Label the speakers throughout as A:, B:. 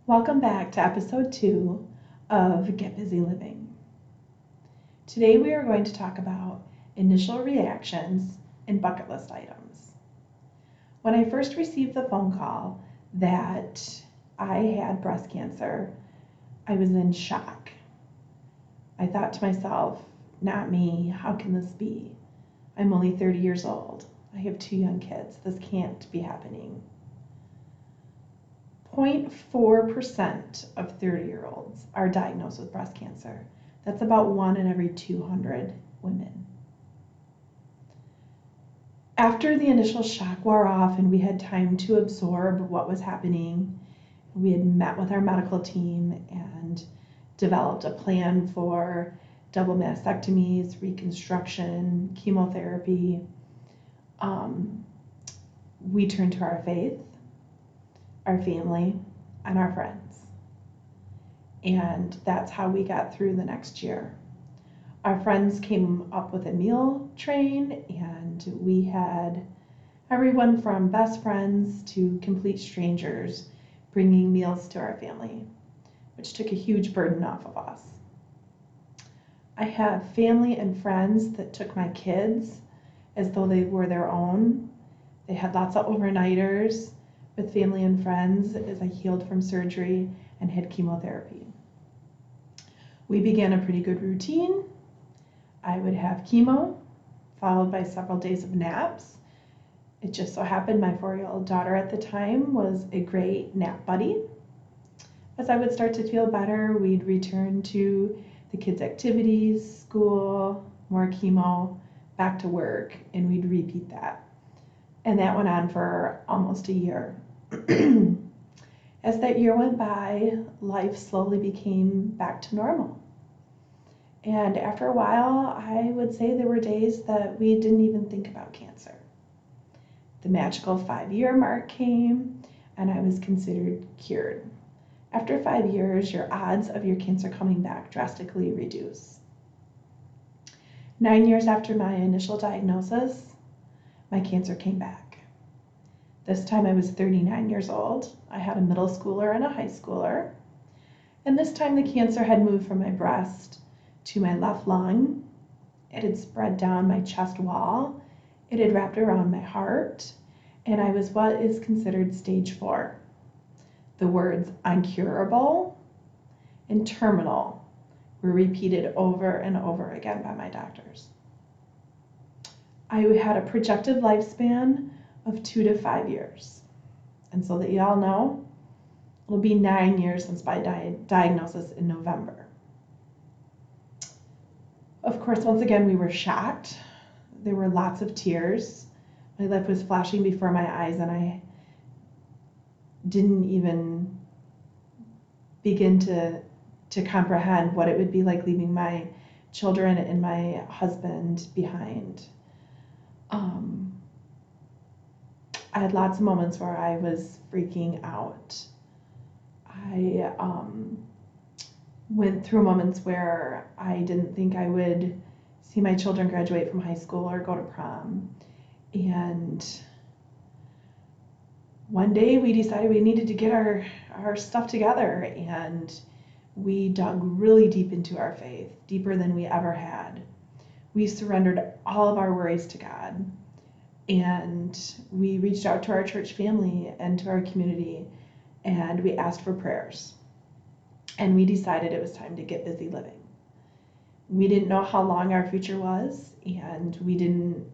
A: Welcome back to episode 2 of Get Busy Living. Today we are going to talk about initial reactions and bucket list items. When I first received the phone call that I had breast cancer, I was in shock. I thought to myself, not me, how can this be? I'm only 30 years old. I have 2 young kids. This can't be happening. 0.4% of 30-year-olds are diagnosed with breast cancer. That's about 1 in every 200 women. After the initial shock wore off and we had time to absorb what was happening, we had met with our medical team and developed a plan for double mastectomies, reconstruction, chemotherapy. We turned to our faith, our family, and our friends. And that's how we got through the next year. Our friends came up with a meal train, and we had everyone from best friends to complete strangers bringing meals to our family, which took a huge burden off of us. I have family and friends that took my kids as though they were their own. They had lots of overnighters with family and friends as I healed from surgery and had chemotherapy. We began a pretty good routine. I would have chemo, followed by several days of naps. It just so happened my 4-year-old daughter at the time was a great nap buddy. As I would start to feel better, we'd return to the kids' activities, school, more chemo, back to work, and we'd repeat that. And that went on for almost a year. As that year went by, life slowly became back to normal. And after a while, I would say there were days that we didn't even think about cancer. The magical 5-year mark came, and I was considered cured. After 5 years, your odds of your cancer coming back drastically reduce. 9 years after my initial diagnosis, my cancer came back. This time I was 39 years old. I had a middle schooler and a high schooler. And this time the cancer had moved from my breast to my left lung. It had spread down my chest wall. It had wrapped around my heart. And I was what is considered stage 4. The words incurable and terminal were repeated over and over again by my doctors. I had a projected lifespan of 2 to 5 years. And so that you all know, it'll be 9 years since my diagnosis in November. Of course, once again, we were shocked. There were lots of tears. My life was flashing before my eyes, and I didn't even begin to comprehend what it would be like leaving my children and my husband behind. I had lots of moments where I was freaking out. I went through moments where I didn't think I would see my children graduate from high school or go to prom. And one day we decided we needed to get our stuff together, and we dug really deep into our faith, deeper than we ever had. We surrendered all of our worries to God, and we reached out to our church family and to our community, and we asked for prayers. And we decided it was time to get busy living. We didn't know how long our future was, and we didn't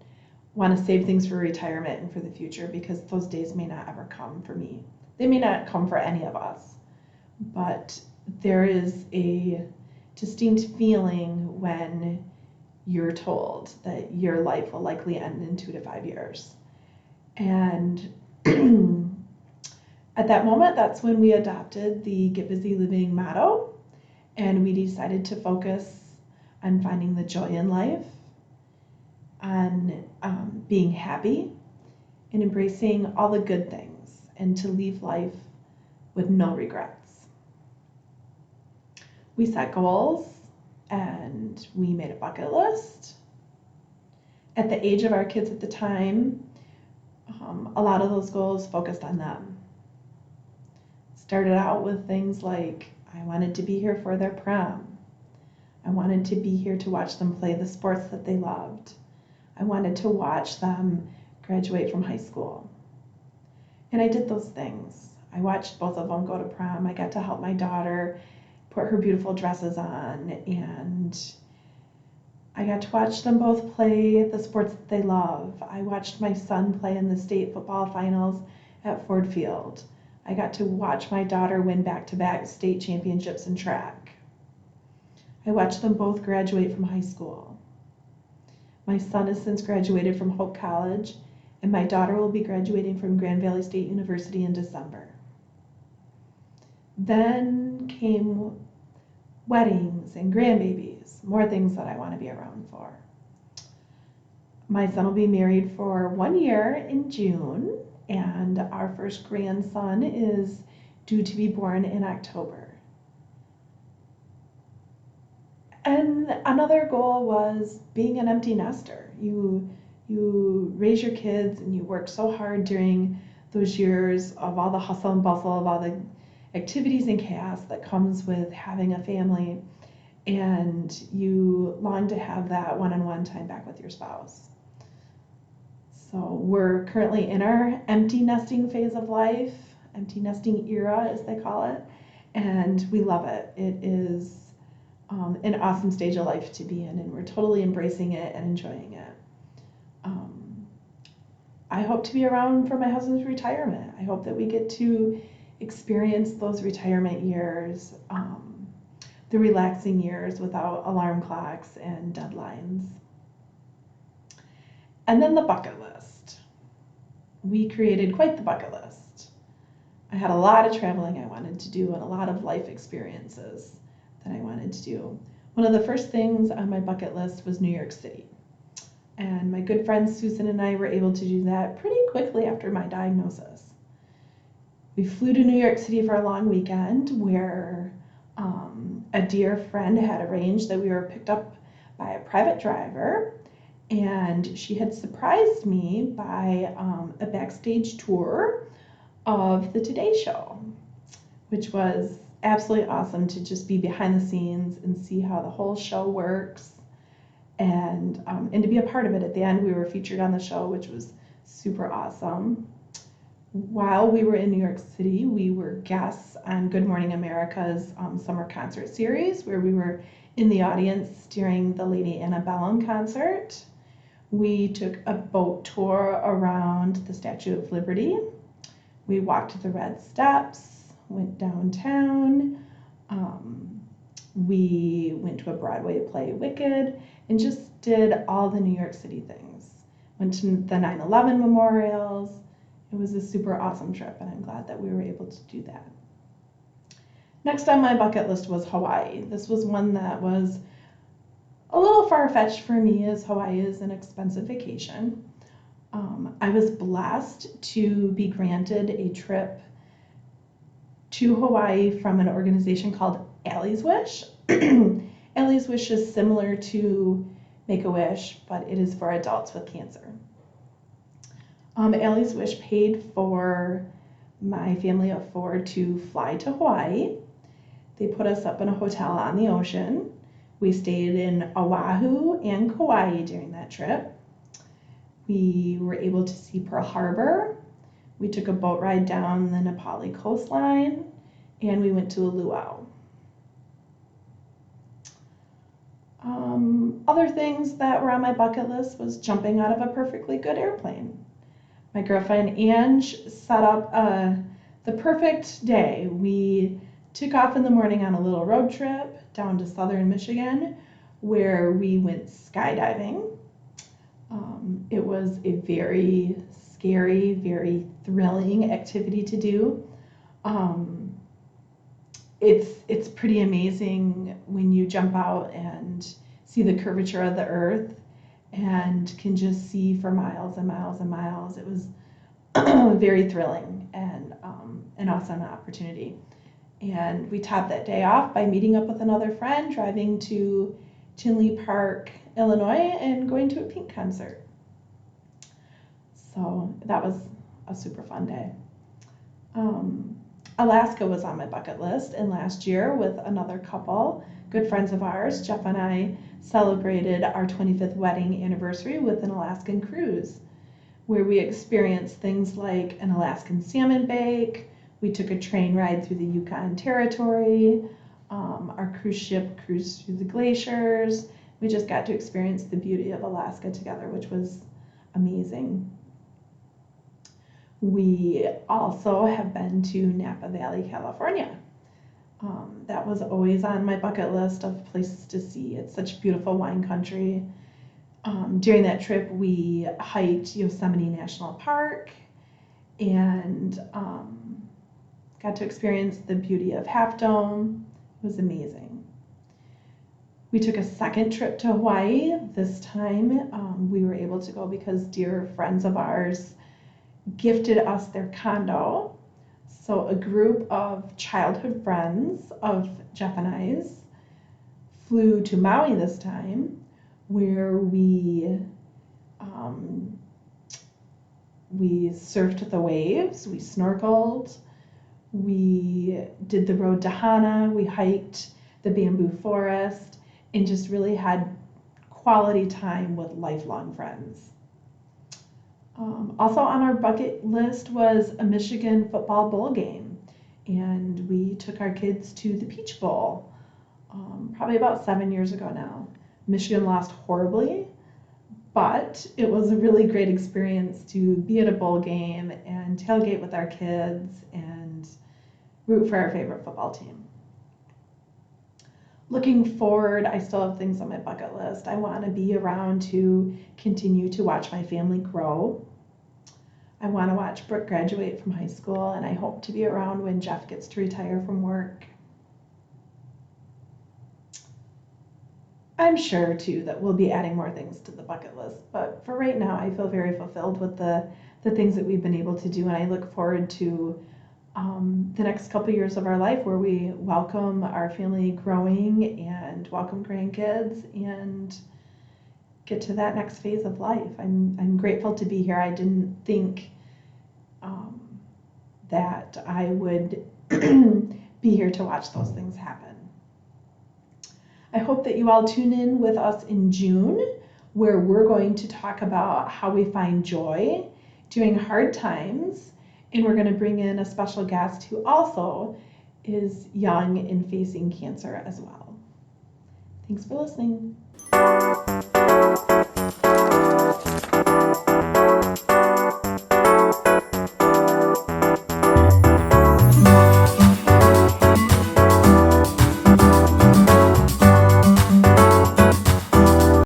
A: want to save things for retirement and for the future, because those days may not ever come for me. They may not come for any of us, but there is a distinct feeling when you're told that your life will likely end in 2 to 5 years. And at that moment, that's when we adopted the Get Busy Living motto, and we decided to focus on finding the joy in life, on being happy, and embracing all the good things, and to leave life with no regrets. We set goals, and we made a bucket list. At the age of our kids at the time, a lot of those goals focused on them. Started out with things like I wanted to be here for their prom. I wanted to be here to watch them play the sports that they loved. I wanted to watch them graduate from high school. And I did those things. I watched both of them go to prom. I got to help my daughter put her beautiful dresses on, and I got to watch them both play the sports that they love. I watched my son play in the state football finals at Ford Field. I got to watch my daughter win back-to-back state championships in track. I watched them both graduate from high school. My son has since graduated from Hope College, and my daughter will be graduating from Grand Valley State University in December. Then came weddings and grandbabies, more things that I want to be around for. My son will be married for 1 year in June, and our first grandson is due to be born in October. And another goal was being an empty nester. You raise your kids and you work so hard during those years of all the hustle and bustle of all the activities and chaos that comes with having a family, and you long to have that one-on-one time back with your spouse. So we're currently in our empty nesting phase of life, empty nesting era as they call it, and we love it. It is an awesome stage of life to be in, and we're totally embracing it and enjoying it. I hope to be around for my husband's retirement. I hope that we get to experience those retirement years, the relaxing years without alarm clocks and deadlines. And then the bucket list. We created quite the bucket list. I had a lot of traveling I wanted to do and a lot of life experiences that I wanted to do. One of the first things on my bucket list was New York City. And my good friend Susan and I were able to do that pretty quickly after my diagnosis. We flew to New York City for a long weekend where a dear friend had arranged that we were picked up by a private driver, and she had surprised me by a backstage tour of the Today Show, which was absolutely awesome to just be behind the scenes and see how the whole show works, and to be a part of it. At the end, we were featured on the show, which was super awesome. While we were in New York City, we were guests on Good Morning America's summer concert series, where we were in the audience during the Lady Antebellum concert. We took a boat tour around the Statue of Liberty. We walked the Red Steps, went downtown. We went to a Broadway play, Wicked, and just did all the New York City things. Went to the 9/11 memorials. It was a super awesome trip, and I'm glad that we were able to do that. Next on my bucket list was Hawaii. This was one that was a little far-fetched for me, as Hawaii is an expensive vacation. I was blessed to be granted a trip to Hawaii from an organization called Allie's Wish. Allie's Wish is similar to Make-A-Wish, but it is for adults with cancer. Allie's Wish paid for my family of 4 to fly to Hawaii. They put us up in a hotel on the ocean. We stayed in Oahu and Kauai during that trip. We were able to see Pearl Harbor. We took a boat ride down the Nepali coastline, and we went to a luau. Other things that were on my bucket list was jumping out of a perfectly good airplane. My girlfriend Ange set up the perfect day. We took off in the morning on a little road trip down to southern Michigan, where we went skydiving. It was a very scary, very thrilling activity to do. It's pretty amazing when you jump out and see the curvature of the earth and can just see for miles and miles and miles. It was very thrilling and an awesome opportunity. And we topped that day off by meeting up with another friend, driving to Tinley Park, Illinois, and going to a Pink concert. So that was a super fun day. Alaska was on my bucket list, and last year with another couple, good friends of ours, Jeff and I celebrated our 25th wedding anniversary with an Alaskan cruise, where we experienced things like an Alaskan salmon bake. We took a train ride through the Yukon Territory. Our cruise ship cruised through the glaciers. We just got to experience the beauty of Alaska together, which was amazing. We also have been to Napa Valley, California. That was always on my bucket list of places to see. It's such beautiful wine country. During that trip, we hiked Yosemite National Park and got to experience the beauty of Half Dome. It was amazing. We took a second trip to Hawaii. This time we were able to go because dear friends of ours gifted us their condo. So a group of childhood friends of Jeff and I's flew to Maui this time, where we surfed the waves, we snorkeled, we did the road to Hana, we hiked the bamboo forest, and just really had quality time with lifelong friends. Also on our bucket list was a Michigan football bowl game, and we took our kids to the Peach Bowl, probably about 7 years ago now. Michigan lost horribly, but it was a really great experience to be at a bowl game and tailgate with our kids and root for our favorite football team. Looking forward, I still have things on my bucket list. I want to be around to continue to watch my family grow. I want to watch Brooke graduate from high school, and I hope to be around when Jeff gets to retire from work. I'm sure, too, that we'll be adding more things to the bucket list, but for right now, I feel very fulfilled with the things that we've been able to do, and I look forward to the next couple years of our life where we welcome our family growing and welcome grandkids and get to that next phase of life. I'm grateful to be here. I didn't think that I would be here to watch those things happen. I hope that you all tune in with us in June, where we're going to talk about how we find joy during hard times, and we're going to bring in a special guest who also is young and facing cancer as well. Thanks for listening.